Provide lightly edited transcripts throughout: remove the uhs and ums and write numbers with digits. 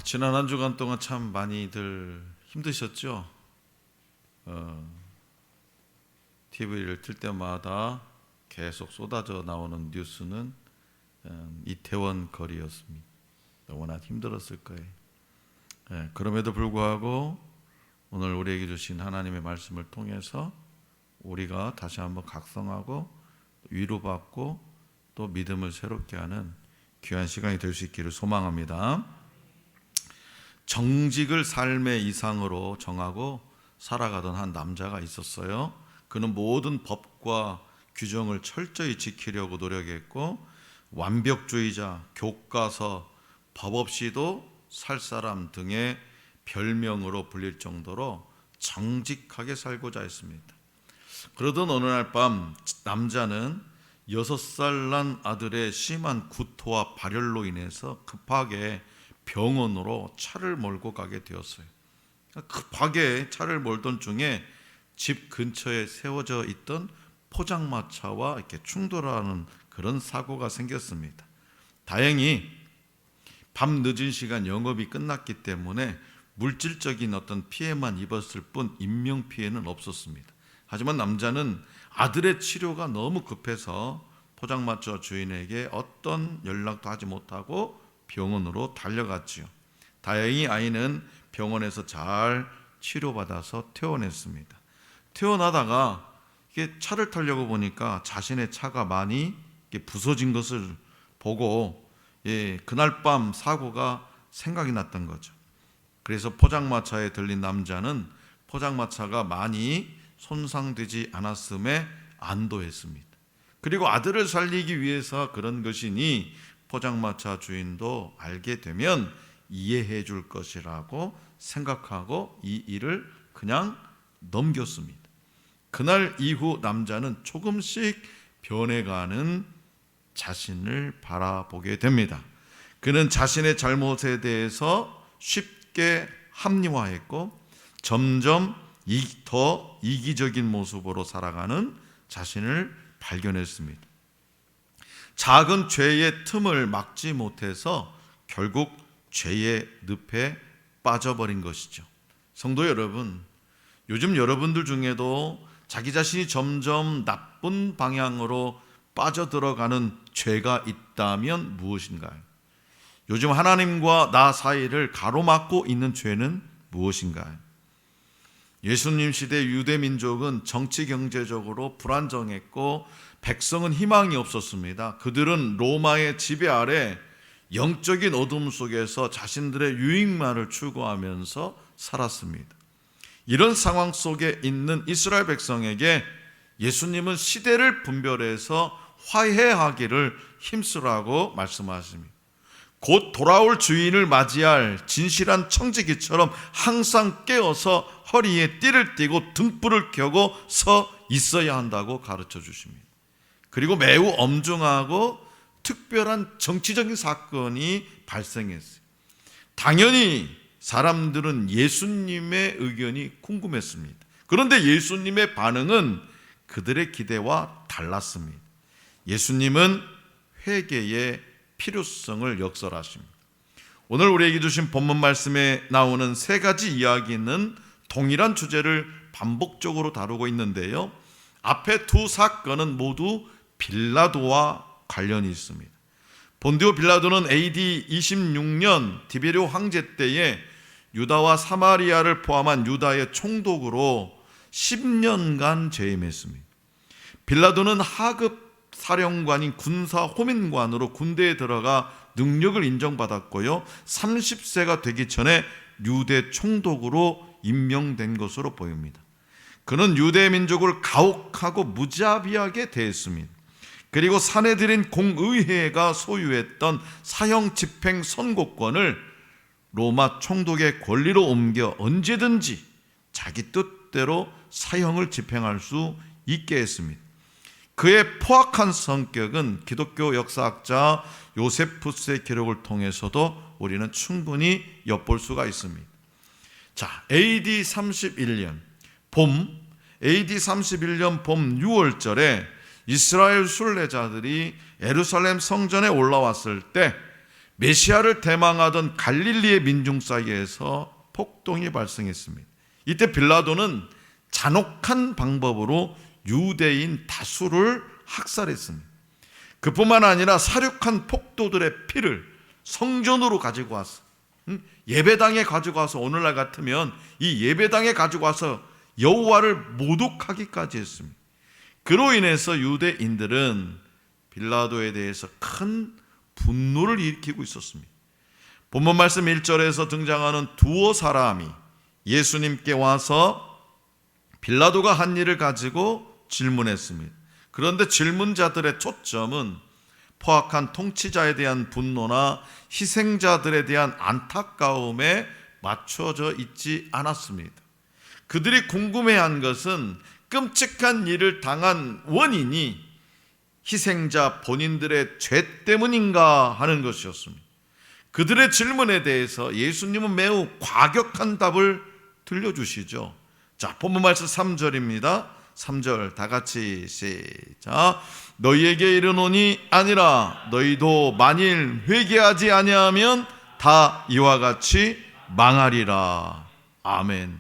지난 한 주간 동안 참 많이들 힘드셨죠? TV를 틀 때마다 계속 쏟아져 나오는 뉴스는 이태원 거리였습니다. 너무나 힘들었을 거예요. 그럼에도 불구하고 오늘 우리에게 주신 하나님의 말씀을 통해서 우리가 다시 한번 각성하고 위로받고 또 믿음을 새롭게 하는 귀한 시간이 될 수 있기를 소망합니다. 정직을 삶의 이상으로 정하고 살아가던 한 남자가 있었어요. 그는 모든 법과 규정을 철저히 지키려고 노력했고 완벽주의자, 교과서, 법 없이도 살 사람 등의 별명으로 불릴 정도로 정직하게 살고자 했습니다. 그러던 어느 날 밤 남자는 6살 난 아들의 심한 구토와 발열로 인해서 급하게 병원으로 차를 몰고 가게 되었어요. 급하게 차를 몰던 중에 집 근처에 세워져 있던 포장마차와 이렇게 충돌하는 그런 사고가 생겼습니다. 다행히 밤 늦은 시간 영업이 끝났기 때문에 물질적인 어떤 피해만 입었을 뿐 인명피해는 없었습니다. 하지만 남자는 아들의 치료가 너무 급해서 포장마차 주인에게 어떤 연락도 하지 못하고 병원으로 달려갔지요. 다행히 아이는 병원에서 잘 치료받아서 퇴원했습니다. 퇴원하다가 이게 차를 타려고 보니까 자신의 차가 많이 부서진 것을 보고 그날 밤 사고가 생각이 났던 거죠. 그래서 포장마차에 들린 남자는 포장마차가 많이 손상되지 않았음에 안도했습니다. 그리고 아들을 살리기 위해서 그런 것이니 포장마차 주인도 알게 되면 이해해 줄 것이라고 생각하고 이 일을 그냥 넘겼습니다. 그날 이후 남자는 조금씩 변해가는 자신을 바라보게 됩니다. 그는 자신의 잘못에 대해서 쉽게 합리화했고 점점 더 이기적인 모습으로 살아가는 자신을 발견했습니다. 작은 죄의 틈을 막지 못해서 결국 죄의 늪에 빠져버린 것이죠. 성도 여러분, 요즘 여러분들 중에도 자기 자신이 점점 나쁜 방향으로 빠져들어가는 죄가 있다면 무엇인가요? 요즘 하나님과 나 사이를 가로막고 있는 죄는 무엇인가요? 예수님 시대 유대 민족은 정치 경제적으로 불안정했고 백성은 희망이 없었습니다. 그들은 로마의 지배 아래 영적인 어둠 속에서 자신들의 유익만을 추구하면서 살았습니다. 이런 상황 속에 있는 이스라엘 백성에게 예수님은 시대를 분별해서 화해하기를 힘쓰라고 말씀하십니다. 곧 돌아올 주인을 맞이할 진실한 청지기처럼 항상 깨어서 허리에 띠를 띠고 등불을 켜고 서 있어야 한다고 가르쳐 주십니다. 그리고 매우 엄중하고 특별한 정치적인 사건이 발생했어요. 당연히 사람들은 예수님의 의견이 궁금했습니다. 그런데 예수님의 반응은 그들의 기대와 달랐습니다. 예수님은 회개의 필요성을 역설하십니다. 오늘 우리에게 주신 본문 말씀에 나오는 세 가지 이야기는 동일한 주제를 반복적으로 다루고 있는데요. 앞에 두 사건은 모두 빌라도와 관련이 있습니다. 본디오 빌라도는 AD 26년 디베리오 황제 때에 유다와 사마리아를 포함한 유다의 총독으로 10년간 재임했습니다. 빌라도는 하급 사령관인 군사 호민관으로 군대에 들어가 능력을 인정받았고요. 30세가 되기 전에 유대 총독으로 임명된 것으로 보입니다. 그는 유대 민족을 가혹하고 무자비하게 대했습니다. 그리고 사내들인 공의회가 소유했던 사형 집행 선고권을 로마 총독의 권리로 옮겨 언제든지 자기 뜻대로 사형을 집행할 수 있게 했습니다. 그의 포악한 성격은 기독교 역사학자 요세푸스의 기록을 통해서도 우리는 충분히 엿볼 수가 있습니다. 자, AD 31년 봄 6월절에 이스라엘 순례자들이 예루살렘 성전에 올라왔을 때 메시아를 대망하던 갈릴리의 민중 사이에서 폭동이 발생했습니다. 이때 빌라도는 잔혹한 방법으로 유대인 다수를 학살했습니다. 그뿐만 아니라 사륙한 폭도들의 피를 성전으로 가지고 와서 예배당에 가지고 와서, 오늘날 같으면 이 예배당에 가지고 와서 여호와를 모독하기까지 했습니다. 그로 인해서 유대인들은 빌라도에 대해서 큰 분노를 일으키고 있었습니다. 본문 말씀 1절에서 등장하는 두어 사람이 예수님께 와서 빌라도가 한 일을 가지고 질문했습니다. 그런데 질문자들의 초점은 포악한 통치자에 대한 분노나 희생자들에 대한 안타까움에 맞춰져 있지 않았습니다. 그들이 궁금해한 것은 끔찍한 일을 당한 원인이 희생자 본인들의 죄 때문인가 하는 것이었습니다. 그들의 질문에 대해서 예수님은 매우 과격한 답을 들려주시죠. 자, 본문 말씀 3절입니다. 3절 다 같이 시작. 너희에게 이르노니 아니라 너희도 만일 회개하지 아니하면 다 이와 같이 망하리라. 아멘.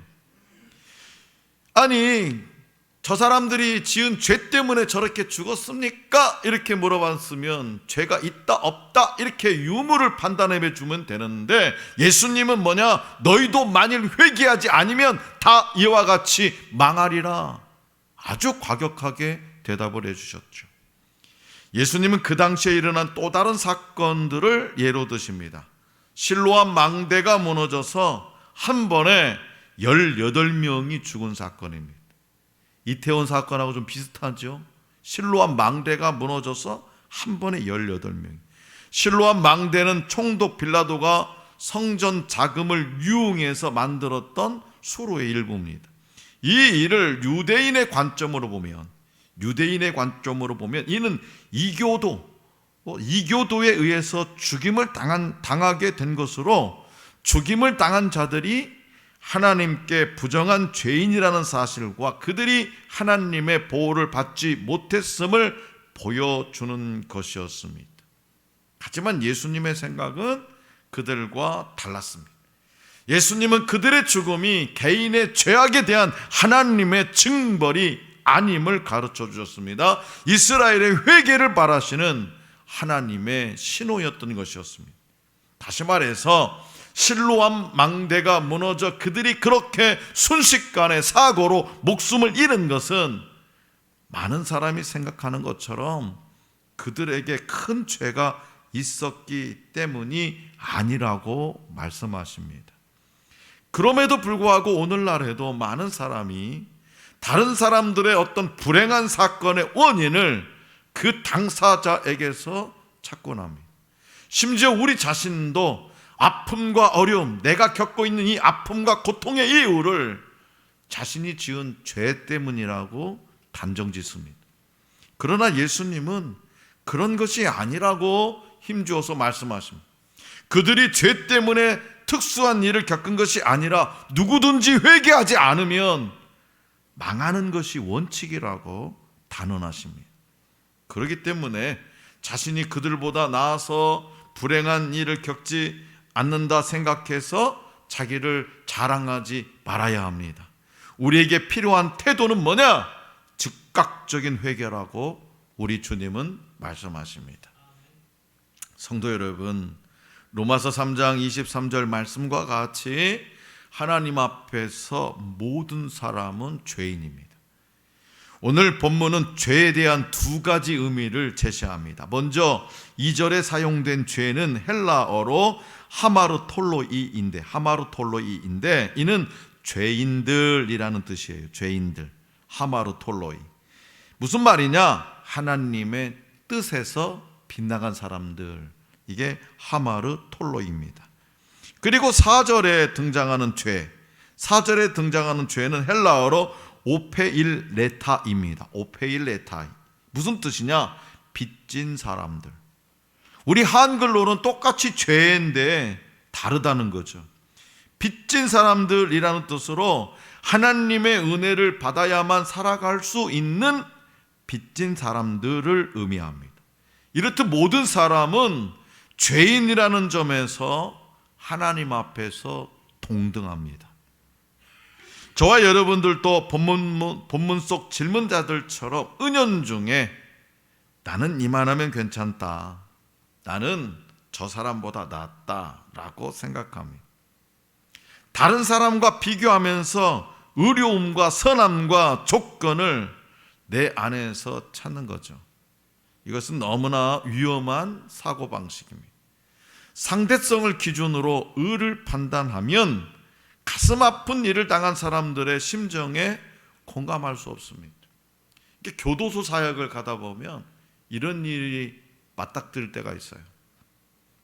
아니, 저 사람들이 지은 죄 때문에 저렇게 죽었습니까? 이렇게 물어봤으면 죄가 있다 없다 이렇게 유무를 판단해 주면 되는데, 예수님은 뭐냐? 너희도 만일 회개하지 않으면 다 이와 같이 망하리라. 아주 과격하게 대답을 해주셨죠. 예수님은 그 당시에 일어난 또 다른 사건들을 예로 드십니다. 실로암 망대가 무너져서 한 번에 18명이 죽은 사건입니다. 이태원 사건하고 좀 비슷하죠. 실로암 망대가 무너져서 한 번에 18명. 실로암 망대는 총독 빌라도가 성전 자금을 유용해서 만들었던 수로의 일부입니다. 이 일을 유대인의 관점으로 보면 이는 이교도에 의해서 죽임을 당하게 된 것으로, 죽임을 당한 자들이 하나님께 부정한 죄인이라는 사실과 그들이 하나님의 보호를 받지 못했음을 보여주는 것이었습니다. 하지만 예수님의 생각은 그들과 달랐습니다. 예수님은 그들의 죽음이 개인의 죄악에 대한 하나님의 징벌이 아님을 가르쳐 주셨습니다. 이스라엘의 회개를 바라시는 하나님의 신호였던 것이었습니다. 다시 말해서 실로암 망대가 무너져 그들이 그렇게 순식간에 사고로 목숨을 잃은 것은 많은 사람이 생각하는 것처럼 그들에게 큰 죄가 있었기 때문이 아니라고 말씀하십니다. 그럼에도 불구하고 오늘날에도 많은 사람이 다른 사람들의 어떤 불행한 사건의 원인을 그 당사자에게서 찾곤 합니다. 심지어 우리 자신도 아픔과 어려움, 내가 겪고 있는 이 아픔과 고통의 이유를 자신이 지은 죄 때문이라고 단정짓습니다. 그러나 예수님은 그런 것이 아니라고 힘주어서 말씀하십니다. 그들이 죄 때문에 특수한 일을 겪은 것이 아니라 누구든지 회개하지 않으면 망하는 것이 원칙이라고 단언하십니다. 그렇기 때문에 자신이 그들보다 나아서 불행한 일을 겪지 않는다 생각해서 자기를 자랑하지 말아야 합니다. 우리에게 필요한 태도는 뭐냐? 즉각적인 회개라고 우리 주님은 말씀하십니다. 성도 여러분, 로마서 3장 23절 말씀과 같이 하나님 앞에서 모든 사람은 죄인입니다. 오늘 본문은 죄에 대한 두 가지 의미를 제시합니다. 먼저 2절에 사용된 죄는 헬라어로 하마르톨로이인데 이는 죄인들이라는 뜻이에요. 죄인들, 하마르톨로이. 무슨 말이냐? 하나님의 뜻에서 빗나간 사람들, 이게 하마르톨로이입니다. 그리고 4절에 등장하는 죄는 헬라어로 오페일레타입니다. 오페일레타이. 무슨 뜻이냐? 빚진 사람들. 우리 한글로는 똑같이 죄인데 다르다는 거죠. 빚진 사람들이라는 뜻으로 하나님의 은혜를 받아야만 살아갈 수 있는 빚진 사람들을 의미합니다. 이렇듯 모든 사람은 죄인이라는 점에서 하나님 앞에서 동등합니다. 저와 여러분들도 본문 속 질문자들처럼 은연중에 나는 이만하면 괜찮다, 나는 저 사람보다 낫다 라고 생각합니다. 다른 사람과 비교하면서 의로움과 선함과 조건을 내 안에서 찾는 거죠. 이것은 너무나 위험한 사고방식입니다. 상대성을 기준으로 의를 판단하면 가슴 아픈 일을 당한 사람들의 심정에 공감할 수 없습니다. 교도소 사역을 가다 보면 이런 일이 맞닥뜨릴 때가 있어요.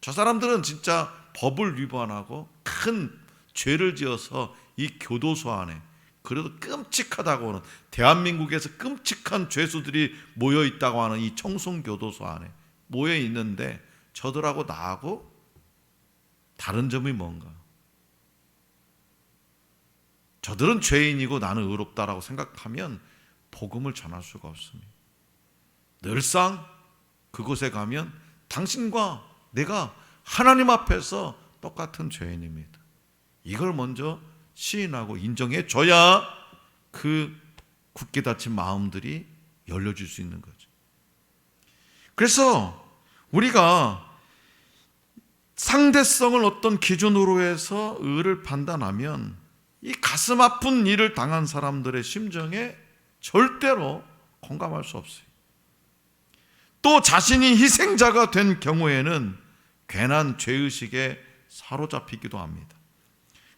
저 사람들은 진짜 법을 위반하고 큰 죄를 지어서 이 교도소 안에, 그래도 끔찍하다고 하는, 대한민국에서 끔찍한 죄수들이 모여 있다고 하는 이 청송교도소 안에 모여 있는데 저들하고 나하고 다른 점이 뭔가? 저들은 죄인이고 나는 의롭다라고 생각하면 복음을 전할 수가 없습니다. 늘상 그곳에 가면 당신과 내가 하나님 앞에서 똑같은 죄인입니다. 이걸 먼저 시인하고 인정해 줘야 그 굳게 닫힌 마음들이 열려질 수 있는 거죠. 그래서 우리가 상대성을 어떤 기준으로 해서 의를 판단하면 이 가슴 아픈 일을 당한 사람들의 심정에 절대로 공감할 수 없어요. 또 자신이 희생자가 된 경우에는 괜한 죄의식에 사로잡히기도 합니다.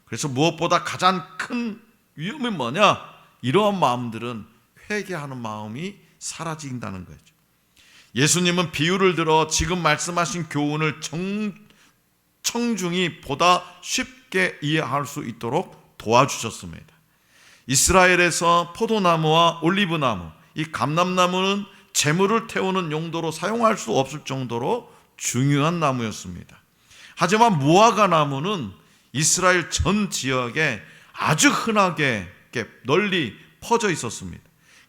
그래서 무엇보다 가장 큰 위험이 뭐냐? 이러한 마음들은 회개하는 마음이 사라진다는 거죠. 예수님은 비유를 들어 지금 말씀하신 교훈을 청중이 보다 쉽게 이해할 수 있도록 도와주셨습니다. 이스라엘에서 포도나무와 올리브나무, 이 감람나무는 재물을 태우는 용도로 사용할 수 없을 정도로 중요한 나무였습니다. 하지만 무화과 나무는 이스라엘 전 지역에 아주 흔하게 널리 퍼져 있었습니다.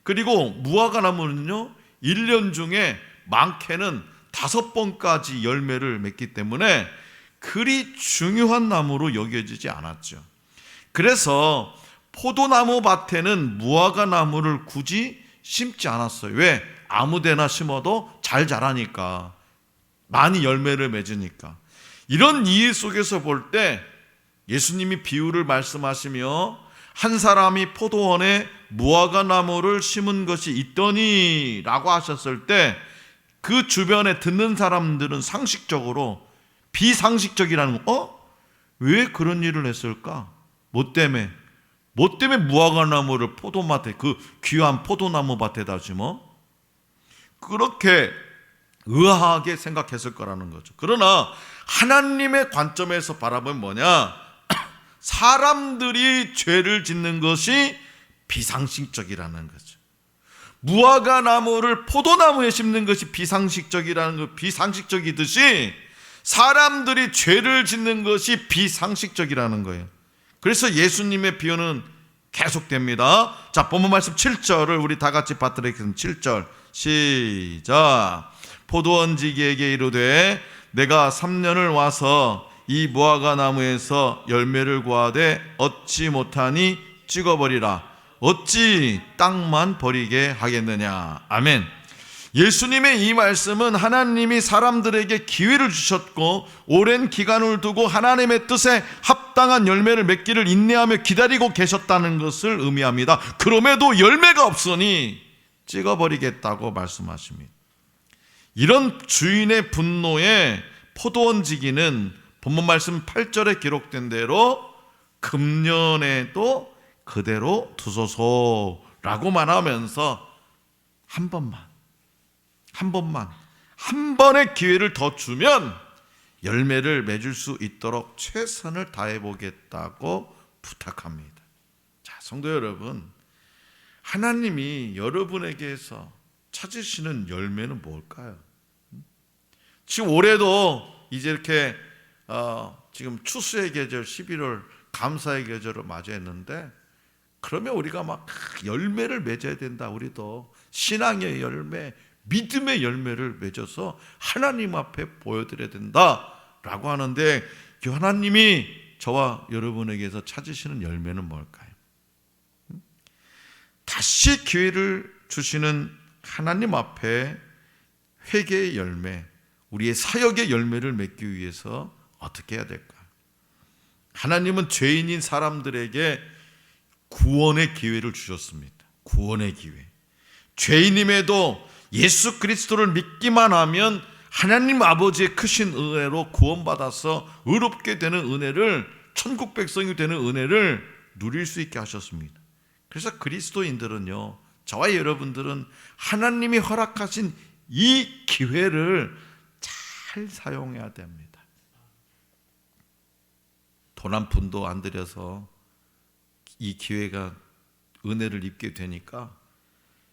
그리고 무화과 나무는요, 1년 중에 많게는 5번까지 열매를 맺기 때문에 그리 중요한 나무로 여겨지지 않았죠. 그래서 포도나무 밭에는 무화과 나무를 굳이 심지 않았어요. 왜? 아무데나 심어도 잘 자라니까, 많이 열매를 맺으니까. 이런 이해 속에서 볼 때 예수님이 비유를 말씀하시며 한 사람이 포도원에 무화과 나무를 심은 것이 있더니 라고 하셨을 때 그 주변에 듣는 사람들은 상식적으로 비상식적이라는 거, 왜 그런 일을 했을까? 뭐 때문에 무화과 나무를 포도밭에, 그 귀한 포도나무 밭에다 심어? 그렇게 의아하게 생각했을 거라는 거죠. 그러나 하나님의 관점에서 바라보면 뭐냐? 사람들이 죄를 짓는 것이 비상식적이라는 거죠. 무화과 나무를 포도나무에 심는 것이 비상식적이라는 것, 비상식적이듯이 사람들이 죄를 짓는 것이 비상식적이라는 거예요. 그래서 예수님의 비유는 계속됩니다. 자, 본문 말씀 7절을 우리 다 같이 받들겠습니다. 7절 시작. 포도원지기에게 이르되 내가 3년을 와서 이 무화과 나무에서 열매를 구하되 얻지 못하니 찍어버리라. 어찌 땅만 버리게 하겠느냐. 아멘. 예수님의 이 말씀은 하나님이 사람들에게 기회를 주셨고 오랜 기간을 두고 하나님의 뜻에 합당한 열매를 맺기를 인내하며 기다리고 계셨다는 것을 의미합니다. 그럼에도 열매가 없으니 찍어버리겠다고 말씀하십니다. 이런 주인의 분노에 포도원지기는 본문 말씀 8절에 기록된 대로 금년에도 그대로 두소서라고 말하면서 한 번의 기회를 더 주면 열매를 맺을 수 있도록 최선을 다해 보겠다고 부탁합니다. 자, 성도 여러분, 하나님이 여러분에게서 찾으시는 열매는 뭘까요? 지금 올해도 이제 이렇게 지금 추수의 계절 11월 감사의 계절을 맞이했는데, 그러면 우리가 막 열매를 맺어야 된다. 우리도 신앙의 열매, 믿음의 열매를 맺어서 하나님 앞에 보여드려야 된다라고 하는데, 그 하나님이 저와 여러분에게서 찾으시는 열매는 뭘까요? 다시 기회를 주시는 하나님 앞에 회개의 열매, 우리의 사역의 열매를 맺기 위해서 어떻게 해야 될까? 하나님은 죄인인 사람들에게 구원의 기회를 주셨습니다. 구원의 기회. 죄인임에도 예수 그리스도를 믿기만 하면 하나님 아버지의 크신 은혜로 구원받아서 의롭게 되는 은혜를, 천국 백성이 되는 은혜를 누릴 수 있게 하셨습니다. 그래서 그리스도인들은요, 저와 여러분들은 하나님이 허락하신 이 기회를 잘 사용해야 됩니다. 돈 한 푼도 안 들여서 이 기회가 은혜를 입게 되니까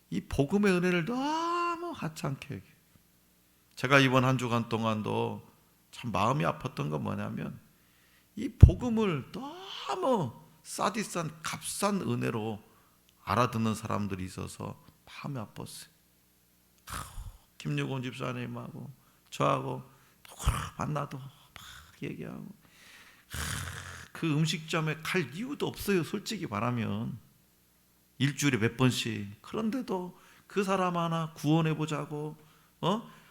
이 복음의 은혜를 너무 하찮게 여겨요. 제가 이번 한 주간 동안도 참 마음이 아팠던 건 뭐냐면, 이 복음을 너무 싸디싼 값싼 은혜로 알아듣는 사람들이 있어서 마음이 아팠어요. 김유곤 집사님하고 저하고 만나도 막 얘기하고, 그 음식점에 갈 이유도 없어요. 솔직히 말하면 일주일에 몇 번씩. 그런데도 그 사람 하나 구원해보자고,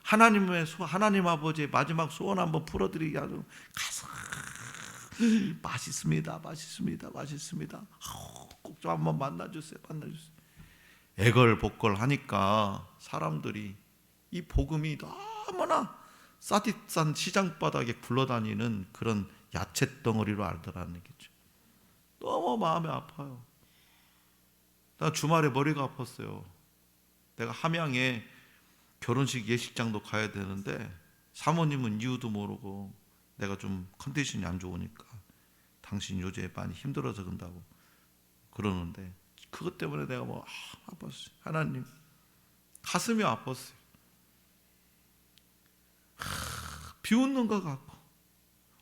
하나님 아버지의 마지막 소원 한번 풀어드리게 하고 가서 맛있습니다. 꼭 좀 한번 만나주세요. 애걸복걸 하니까 사람들이 이 복음이 너무나 싸디싼 시장 바닥에 굴러다니는 그런 야채 덩어리로 알더라는 얘기죠. 너무 마음이 아파요. 나 주말에 머리가 아팠어요. 내가 함양에 결혼식 예식장도 가야 되는데 사모님은 이유도 모르고 내가 좀 컨디션이 안 좋으니까 당신 요새 많이 힘들어서 그런다고 그러는데, 그것 때문에 내가 아팠어요. 하나님, 가슴이 아팠어요. 비웃는 것 같고,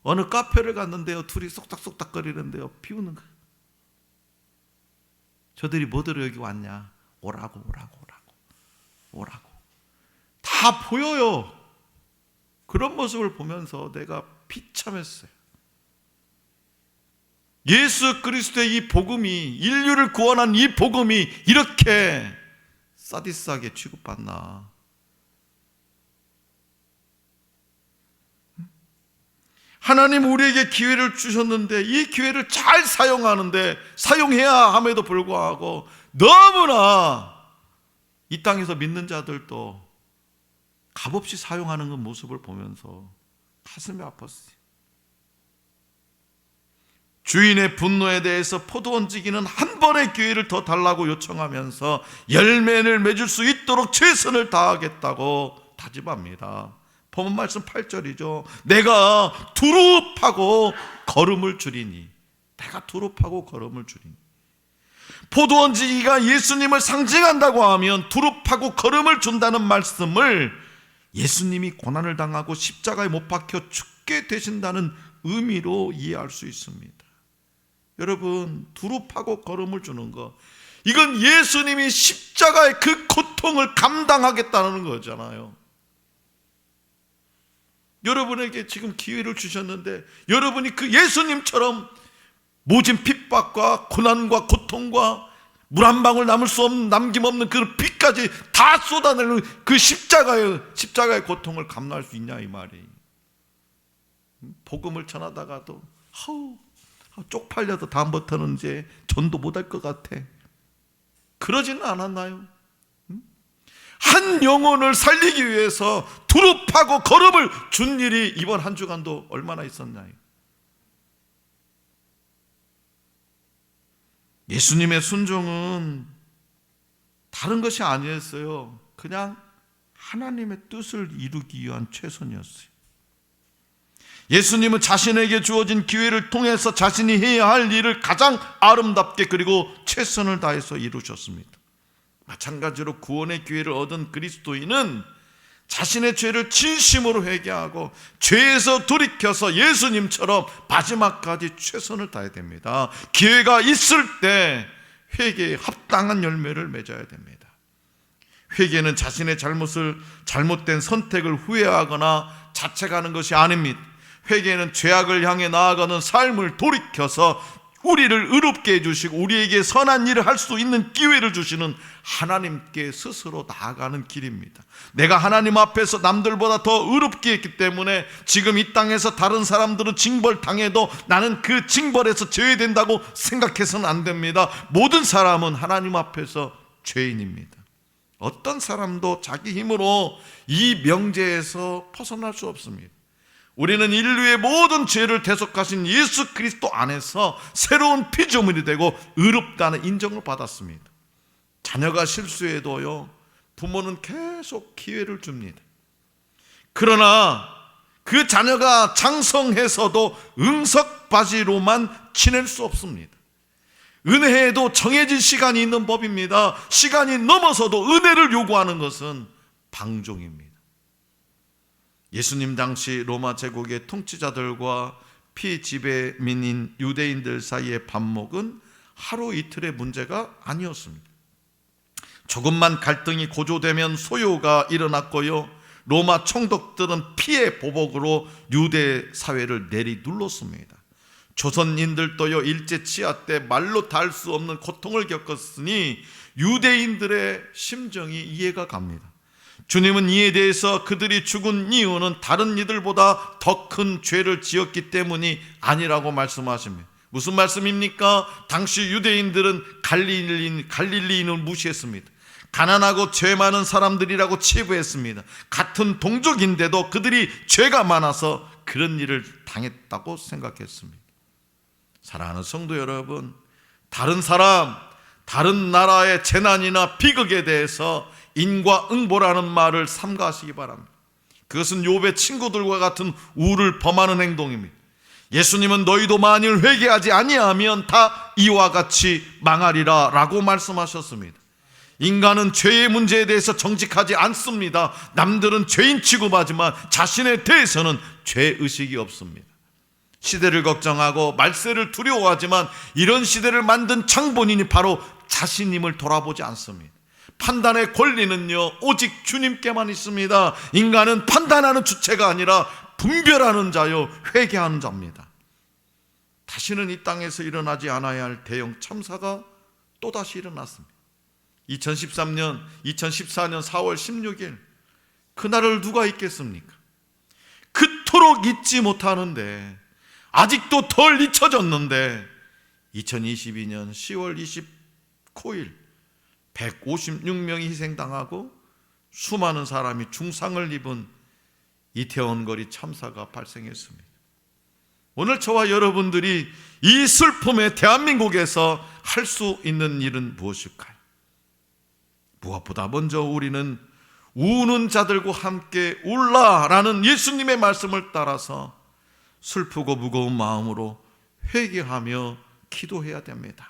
어느 카페를 갔는데요, 둘이 쏙닥쏙닥거리는데요, 비웃는 거. 저들이 뭐들어 여기 왔냐? 오라고. 다 보여요. 그런 모습을 보면서 내가 비참했어요. 예수 그리스도의 이 복음이, 인류를 구원한 이 복음이 이렇게 싸디싸게 취급받나? 하나님 우리에게 기회를 주셨는데 이 기회를 잘 사용해야 함에도 불구하고 너무나 이 땅에서 믿는 자들도 값없이 사용하는 그 모습을 보면서 가슴이 아팠어요. 주인의 분노에 대해서 포도 얹기는 한 번의 기회를 더 달라고 요청하면서 열매를 맺을 수 있도록 최선을 다하겠다고 다짐합니다. 본문 말씀 8절이죠. 내가 두릅하고 걸음을 줄이니. 포도 얹기가 예수님을 상징한다고 하면 두릅하고 걸음을 준다는 말씀을 예수님이 고난을 당하고 십자가에 못 박혀 죽게 되신다는 의미로 이해할 수 있습니다. 여러분, 두릅하고 걸음을 주는 거, 이건 예수님이 십자가의 그 고통을 감당하겠다는 거잖아요. 여러분에게 지금 기회를 주셨는데 여러분이 그 예수님처럼 모진 핍박과 고난과 고통과 물 한 방울 남김없는 그 피까지 다 쏟아내는 그 십자가의 고통을 감당할 수 있냐 이 말이. 복음을 전하다가도 쪽팔려서 다음부터는 이제 전도 못할 것 같아. 그러지는 않았나요? 한 영혼을 살리기 위해서 두릅하고 걸음을 준 일이 이번 한 주간도 얼마나 있었나요? 예수님의 순종은 다른 것이 아니었어요. 그냥 하나님의 뜻을 이루기 위한 최선이었어요. 예수님은 자신에게 주어진 기회를 통해서 자신이 해야 할 일을 가장 아름답게 그리고 최선을 다해서 이루셨습니다. 마찬가지로 구원의 기회를 얻은 그리스도인은 자신의 죄를 진심으로 회개하고 죄에서 돌이켜서 예수님처럼 마지막까지 최선을 다해야 됩니다. 기회가 있을 때 회개에 합당한 열매를 맺어야 됩니다. 회개는 자신의 잘못된 선택을 후회하거나 자책하는 것이 아닙니다. 회개는 죄악을 향해 나아가는 삶을 돌이켜서 우리를 의롭게 해주시고 우리에게 선한 일을 할 수 있는 기회를 주시는 하나님께 스스로 나아가는 길입니다. 내가 하나님 앞에서 남들보다 더 의롭게 했기 때문에 지금 이 땅에서 다른 사람들은 징벌당해도 나는 그 징벌에서 제외된다고 생각해서는 안 됩니다. 모든 사람은 하나님 앞에서 죄인입니다. 어떤 사람도 자기 힘으로 이 명제에서 벗어날 수 없습니다. 우리는 인류의 모든 죄를 대속하신 예수 그리스도 안에서 새로운 피조물이 되고 의롭다는 인정을 받았습니다. 자녀가 실수해도요, 부모는 계속 기회를 줍니다. 그러나 그 자녀가 장성해서도 응석바지로만 지낼 수 없습니다. 은혜에도 정해진 시간이 있는 법입니다. 시간이 넘어서도 은혜를 요구하는 것은 방종입니다. 예수님 당시 로마 제국의 통치자들과 피지배민인 유대인들 사이의 반목은 하루 이틀의 문제가 아니었습니다. 조금만 갈등이 고조되면 소요가 일어났고요, 로마 총독들은 피해 보복으로 유대 사회를 내리눌렀습니다. 조선인들도요, 일제 치하 때 말로 다 할 수 없는 고통을 겪었으니 유대인들의 심정이 이해가 갑니다. 주님은 이에 대해서 그들이 죽은 이유는 다른 이들보다 더 큰 죄를 지었기 때문이 아니라고 말씀하십니다. 무슨 말씀입니까? 당시 유대인들은 갈릴리인을 무시했습니다. 가난하고 죄 많은 사람들이라고 치부했습니다. 같은 동족인데도 그들이 죄가 많아서 그런 일을 당했다고 생각했습니다. 사랑하는 성도 여러분, 다른 사람, 다른 나라의 재난이나 비극에 대해서 인과응보라는 말을 삼가하시기 바랍니다. 그것은 욥의 친구들과 같은 우를 범하는 행동입니다. 예수님은 너희도 만일 회개하지 아니하면 다 이와 같이 망하리라 라고 말씀하셨습니다. 인간은 죄의 문제에 대해서 정직하지 않습니다. 남들은 죄인 취급하지만 자신에 대해서는 죄의식이 없습니다. 시대를 걱정하고 말세를 두려워하지만 이런 시대를 만든 창본인이 바로 자신임을 돌아보지 않습니다. 판단의 권리는요, 오직 주님께만 있습니다. 인간은 판단하는 주체가 아니라 분별하는 자요, 회개하는 자입니다. 다시는 이 땅에서 일어나지 않아야 할 대형 참사가 또다시 일어났습니다. 2014년 4월 16일, 그날을 누가 잊겠습니까? 그토록 잊지 못하는데, 아직도 덜 잊혀졌는데 2022년 10월 29일 156명이 희생당하고 수많은 사람이 중상을 입은 이태원거리 참사가 발생했습니다. 오늘 저와 여러분들이 이 슬픔에 대한민국에서 할 수 있는 일은 무엇일까요? 무엇보다 먼저 우리는 우는 자들과 함께 울라라는 예수님의 말씀을 따라서 슬프고 무거운 마음으로 회개하며 기도해야 됩니다.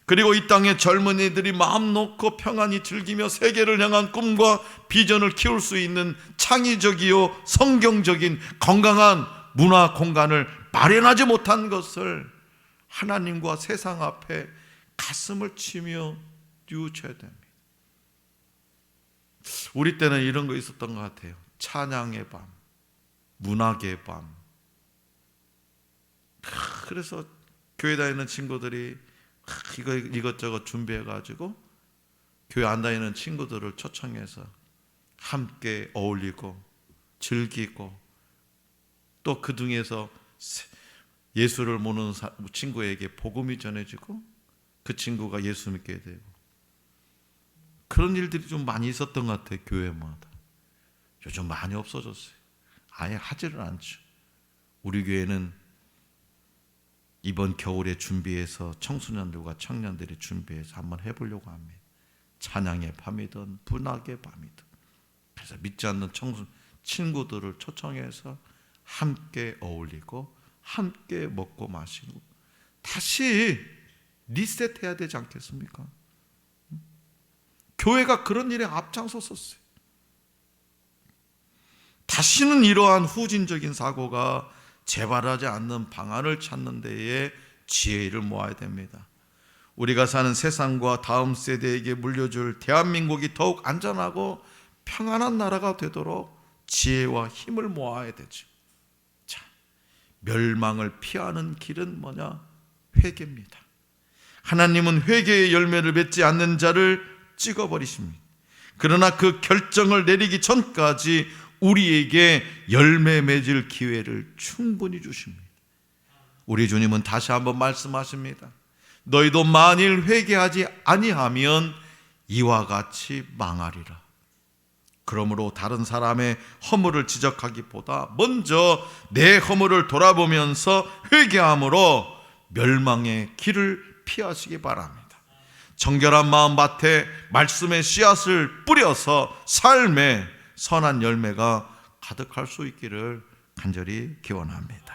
그리고 이 땅의 젊은이들이 마음 놓고 평안히 즐기며 세계를 향한 꿈과 비전을 키울 수 있는 창의적이요 성경적인 건강한 문화 공간을 마련하지 못한 것을 하나님과 세상 앞에 가슴을 치며 뉘우쳐야 됩니다. 우리 때는 이런 거 있었던 것 같아요. 찬양의 밤, 문학의 밤. 그래서 교회 다니는 친구들이 이것저것 준비해가지고 교회 안 다니는 친구들을 초청해서 함께 어울리고 즐기고, 또 그 중에서 예수를 모르는 친구에게 복음이 전해지고 그 친구가 예수 믿게 되고, 그런 일들이 좀 많이 있었던 것 같아요. 교회마다. 요즘 많이 없어졌어요. 아예 하지를 않죠. 우리 교회는 이번 겨울에 준비해서 청소년들과 청년들이 준비해서 한번 해보려고 합니다. 찬양의 밤이든 문학의 밤이든. 그래서 믿지 않는 친구들을 초청해서 함께 어울리고 함께 먹고 마시고 다시 리셋해야 되지 않겠습니까? 교회가 그런 일에 앞장섰었어요. 다시는 이러한 후진적인 사고가 재발하지 않는 방안을 찾는 데에 지혜를 모아야 됩니다. 우리가 사는 세상과 다음 세대에게 물려줄 대한민국이 더욱 안전하고 평안한 나라가 되도록 지혜와 힘을 모아야 되죠. 자, 멸망을 피하는 길은 뭐냐? 회개입니다. 하나님은 회개의 열매를 맺지 않는 자를 찍어버리십니다. 그러나 그 결정을 내리기 전까지 우리에게 열매 맺을 기회를 충분히 주십니다. 우리 주님은 다시 한번 말씀하십니다. 너희도 만일 회개하지 아니하면 이와 같이 망하리라. 그러므로 다른 사람의 허물을 지적하기보다 먼저 내 허물을 돌아보면서 회개함으로 멸망의 길을 피하시기 바랍니다. 정결한 마음밭에 말씀의 씨앗을 뿌려서 삶의 선한 열매가 가득할 수 있기를 간절히 기원합니다.